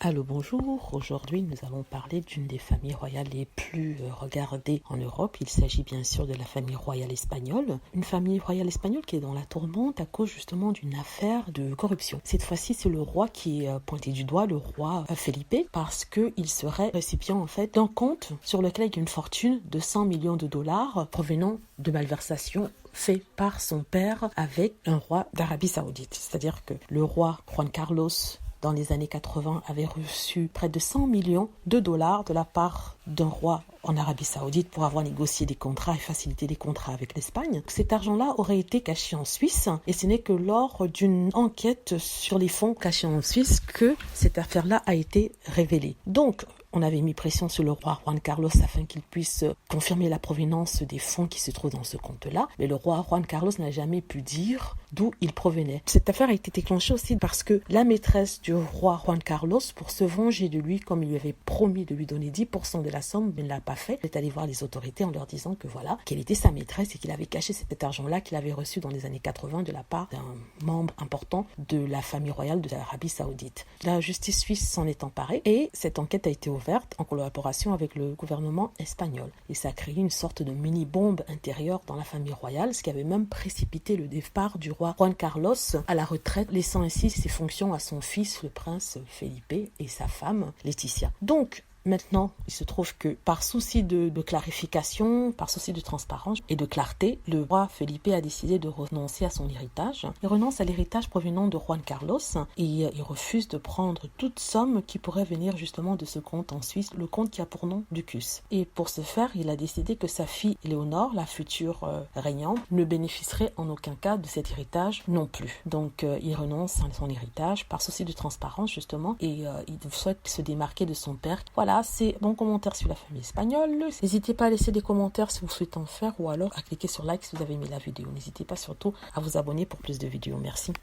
Allô, bonjour. Aujourd'hui, nous allons parler d'une des familles royales les plus regardées en Europe. Il s'agit bien sûr de la famille royale espagnole. Une famille royale espagnole qui est dans la tourmente à cause justement d'une affaire de corruption. Cette fois-ci, c'est le roi qui est pointé du doigt, le roi Felipe, parce qu'il serait récipient en fait d'un compte sur lequel il y a une fortune de 100 millions de dollars provenant de malversations fait par son père avec un roi d'Arabie Saoudite. C'est-à-dire que le roi Juan Carlos dans les années 80, avait reçu près de 100 millions de dollars de la part d'un roi en Arabie Saoudite pour avoir négocié des contrats et facilité des contrats avec l'Espagne. Cet argent-là aurait été caché en Suisse et ce n'est que lors d'une enquête sur les fonds cachés en Suisse que cette affaire-là a été révélée. Donc, on avait mis pression sur le roi Juan Carlos afin qu'il puisse confirmer la provenance des fonds qui se trouvent dans ce compte-là. Mais le roi Juan Carlos n'a jamais pu dire d'où il provenait. Cette affaire a été déclenchée aussi parce que la maîtresse du roi Juan Carlos, pour se venger de lui, comme il lui avait promis de lui donner 10% de la somme, mais ne l'a pas fait, est allé voir les autorités en leur disant que voilà, qu'elle était sa maîtresse et qu'il avait caché cet argent-là qu'il avait reçu dans les années 80 de la part d'un membre important de la famille royale de l'Arabie Saoudite. La justice suisse s'en est emparée et cette enquête a été ouverte en collaboration avec le gouvernement espagnol. Et ça a créé une sorte de mini-bombe intérieure dans la famille royale, ce qui avait même précipité le départ du roi Juan Carlos à la retraite, laissant ainsi ses fonctions à son fils, le prince Felipe, et sa femme, Laetitia. Donc, maintenant, il se trouve que par souci de clarification, par souci de transparence et de clarté, le roi Felipe a décidé de renoncer à son héritage. Il renonce à l'héritage provenant de Juan Carlos et il refuse de prendre toute somme qui pourrait venir justement de ce compte en Suisse, le compte qui a pour nom Ducus. Et pour ce faire, il a décidé que sa fille Éléonore, la future régnante, ne bénéficierait en aucun cas de cet héritage non plus. Donc il renonce à son héritage par souci de transparence justement et il souhaite se démarquer de son père. Voilà, c'est mon commentaire sur la famille espagnole. N'hésitez pas à laisser des commentaires si vous souhaitez en faire ou alors à cliquer sur like si vous avez aimé la vidéo. N'hésitez pas surtout à vous abonner pour plus de vidéos. Merci.